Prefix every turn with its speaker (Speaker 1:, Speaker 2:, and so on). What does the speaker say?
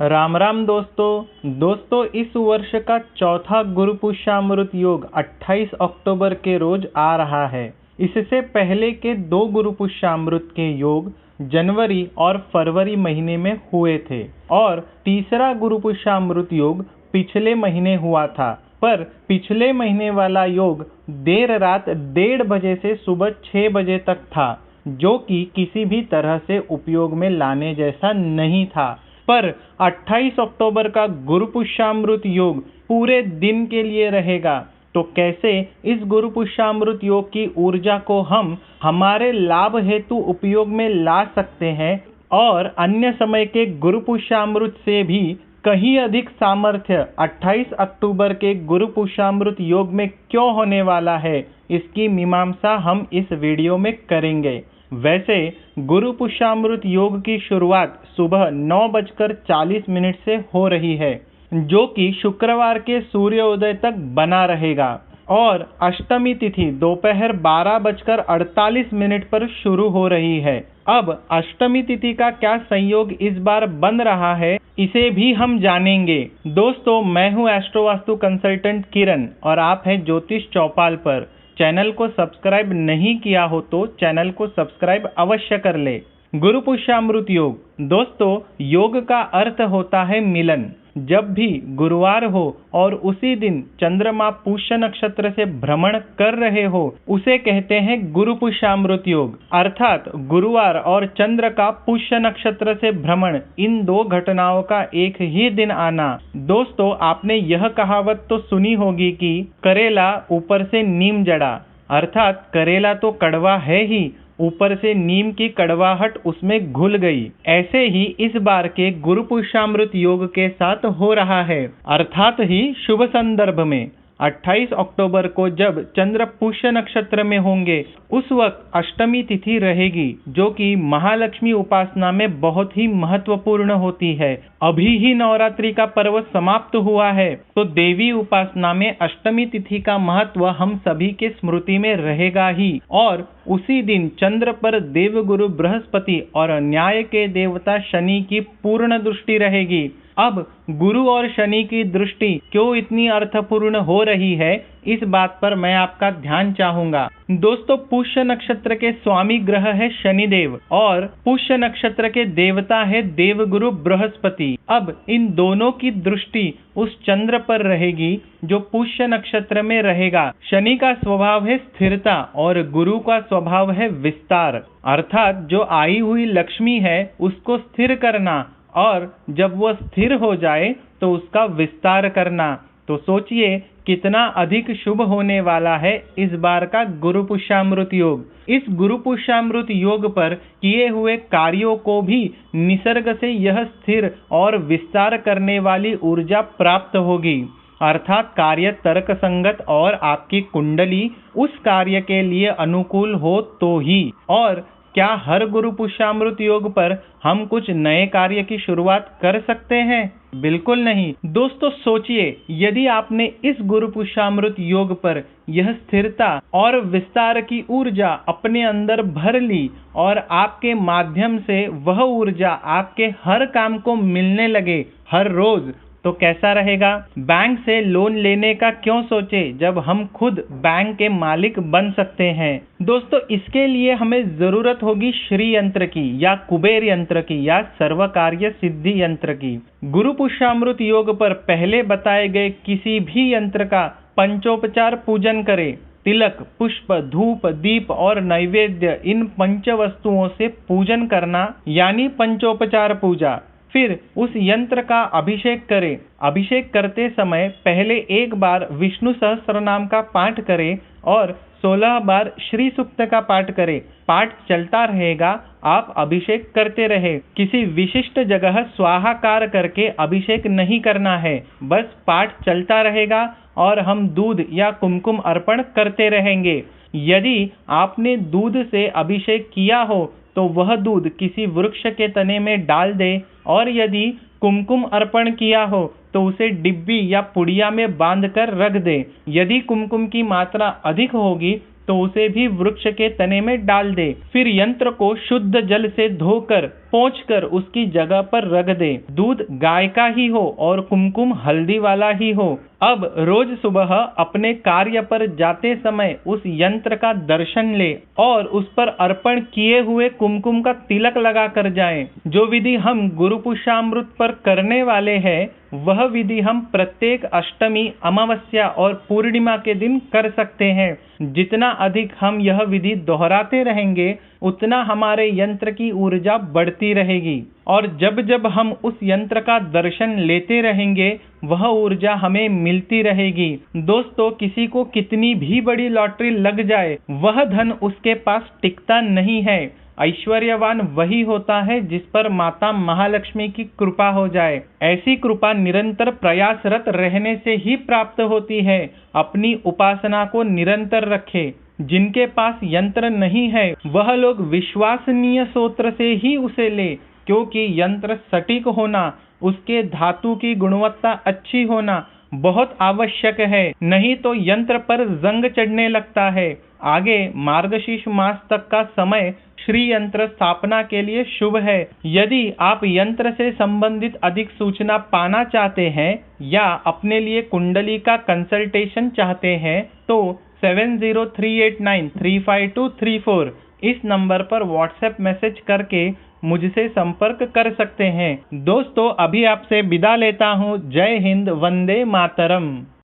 Speaker 1: राम राम दोस्तों इस वर्ष का चौथा गुरु पुष्यामृत योग 28 अक्टूबर के रोज आ रहा है। इससे पहले के दो गुरु पुष्यामृत के योग जनवरी और फरवरी महीने में हुए थे और तीसरा गुरु पुष्यामृत योग पिछले महीने हुआ था। पर पिछले महीने वाला योग देर रात 1:30 बजे से सुबह 6 बजे तक था, जो कि किसी भी तरह से उपयोग में लाने जैसा नहीं था। पर 28 अक्टूबर का गुरु पुष्यामृत योग पूरे दिन के लिए रहेगा। तो कैसे इस गुरु पुष्यामृत योग की ऊर्जा को हम हमारे लाभ हेतु उपयोग में ला सकते हैं और अन्य समय के गुरु पुष्यामृत से भी कहीं अधिक सामर्थ्य 28 अक्टूबर के गुरु पुष्यामृत योग में क्यों होने वाला है, इसकी मीमांसा हम इस वीडियो में करेंगे। वैसे गुरु पुष्यामृत योग की शुरुआत सुबह 9:40 से हो रही है, जो कि शुक्रवार के सूर्योदय तक बना रहेगा और अष्टमी तिथि दोपहर 12:48 पर शुरू हो रही है। अब अष्टमी तिथि का क्या संयोग इस बार बन रहा है, इसे भी हम जानेंगे। दोस्तों, मैं हूं एस्ट्रो वास्तु कंसल्टेंट किरण और आप हैं ज्योतिष चौपाल पर। चैनल को सब्सक्राइब नहीं किया हो तो चैनल को सब्सक्राइब अवश्य कर ले। गुरु पुष्यामृत योग। दोस्तों, योग का अर्थ होता है मिलन। जब भी गुरुवार हो और उसी दिन चंद्रमा पुष्य नक्षत्र से भ्रमण कर रहे हो, उसे कहते हैं गुरु पुष्यामृत योग। अर्थात गुरुवार और चंद्र का पुष्य नक्षत्र से भ्रमण, इन दो घटनाओं का एक ही दिन आना। दोस्तों, आपने यह कहावत तो सुनी होगी कि करेला ऊपर से नीम जड़ा। अर्थात करेला तो कड़वा है ही, ऊपर से नीम की कड़वाहट उसमें घुल गई। ऐसे ही इस बार के गुरु पुष्यामृत योग के साथ हो रहा है। अर्थात ही शुभ संदर्भ में 28 अक्टूबर को जब चंद्र पुष्य नक्षत्र में होंगे, उस वक्त अष्टमी तिथि रहेगी, जो कि महालक्ष्मी उपासना में बहुत ही महत्वपूर्ण होती है। अभी ही नवरात्रि का पर्व समाप्त हुआ है, तो देवी उपासना में अष्टमी तिथि का महत्व हम सभी के स्मृति में रहेगा ही। और उसी दिन चंद्र पर देवगुरु बृहस्पति और न्याय के देवता शनि की पूर्ण दृष्टि रहेगी। अब गुरु और शनि की दृष्टि क्यों इतनी अर्थपूर्ण हो रही है, इस बात पर मैं आपका ध्यान चाहूंगा। दोस्तों, पुष्य नक्षत्र के स्वामी ग्रह है शनिदेव और पुष्य नक्षत्र के देवता है देवगुरु बृहस्पति। अब इन दोनों की दृष्टि उस चंद्र पर रहेगी जो पुष्य नक्षत्र में रहेगा। शनि का स्वभाव है स्थिरता और गुरु का स्वभाव है विस्तार। अर्थात जो आई हुई लक्ष्मी है उसको स्थिर करना, और जब वह स्थिर हो जाए तो उसका विस्तार करना। तो सोचिए कितना अधिक शुभ होने वाला है इस बार का गुरु पुष्यामृत योग। इस गुरु पुष्यामृत योग पर किए हुए कार्यों को भी निसर्ग से यह स्थिर और विस्तार करने वाली ऊर्जा प्राप्त होगी। अर्थात कार्य तर्क संगत और आपकी कुंडली उस कार्य के लिए अनुकूल हो तो ही। और क्या हर गुरु पुष्यामृत योग पर हम कुछ नए कार्य की शुरुआत कर सकते हैं? बिल्कुल नहीं। दोस्तों, सोचिए, यदि आपने इस गुरु पुष्यामृत योग पर यह स्थिरता और विस्तार की ऊर्जा अपने अंदर भर ली और आपके माध्यम से वह ऊर्जा आपके हर काम को मिलने लगे हर रोज, तो कैसा रहेगा? बैंक से लोन लेने का क्यों सोचे जब हम खुद बैंक के मालिक बन सकते हैं। दोस्तों, इसके लिए हमें जरूरत होगी श्री यंत्र की या कुबेर यंत्र की या सर्व कार्य सिद्धि यंत्र की। गुरु पुष्यामृत योग पर पहले बताए गए किसी भी यंत्र का पंचोपचार पूजन करें। तिलक, पुष्प, धूप, दीप और नैवेद्य, इन पंच वस्तुओं से पूजन करना यानी पंचोपचार पूजा। फिर उस यंत्र का अभिषेक करें। अभिषेक करते समय पहले एक बार विष्णु सहस्त्रनाम का पाठ करें और 16 बार श्री सूक्त का पाठ करें। पाठ चलता रहेगा, आप अभिषेक करते रहे। किसी विशिष्ट जगह स्वाहाकार करके अभिषेक नहीं करना है, बस पाठ चलता रहेगा और हम दूध या कुमकुम अर्पण करते रहेंगे। यदि आपने दूध से अभिषेक किया हो तो वह दूध किसी वृक्ष के तने में डाल दे, और यदि कुमकुम अर्पण किया हो तो उसे डिब्बी या पुड़िया में बांधकर रख दे। यदि कुमकुम की मात्रा अधिक होगी तो उसे भी वृक्ष के तने में डाल दे। फिर यंत्र को शुद्ध जल से धोकर पोंछकर उसकी जगह पर रख दे। दूध गाय का ही हो और कुमकुम हल्दी वाला ही हो। अब रोज सुबह अपने कार्य पर जाते समय उस यंत्र का दर्शन ले और उस पर अर्पण किए हुए कुमकुम का तिलक लगा कर जाएं। जो विधि हम गुरु पुष्यामृत पर करने वाले हैं, वह विधि हम प्रत्येक अष्टमी, अमावस्या और पूर्णिमा के दिन कर सकते हैं। जितना अधिक हम यह विधि दोहराते रहेंगे, उतना हमारे यंत्र की ऊर्जा बढ़ती रहेगी और जब जब हम उस यंत्र का दर्शन लेते रहेंगे, वह ऊर्जा हमें मिलती रहेगी। दोस्तों, किसी को कितनी भी बड़ी लॉटरी लग जाए, वह धन उसके पास टिकता नहीं है। ऐश्वर्यवान वही होता है जिस पर माता महालक्ष्मी की कृपा हो जाए। ऐसी कृपा निरंतर प्रयासरत रहने से ही प्राप्त होती है। अपनी उपासना को निरंतर रखें। जिनके पास यंत्र नहीं है, वह लोग विश्वसनीय स्रोत से ही उसे ले, क्योंकि यंत्र सटीक होना, उसके धातु की गुणवत्ता अच्छी होना बहुत आवश्यक है। नहीं तो यंत्र पर जंग चढ़ने लगता है। आगे मार्गशीर्ष मास तक का समय श्री यंत्र स्थापना के लिए शुभ है। यदि आप यंत्र से संबंधित अधिक सूचना पाना चाहते हैं या अपने लिए कुंडली का कंसल्टेशन चाहते हैं, तो 7038935234 इस नंबर पर व्हाट्सएप मैसेज करके मुझसे संपर्क कर सकते हैं। दोस्तों, अभी आपसे विदा लेता हूँ। जय हिंद, वंदे मातरम।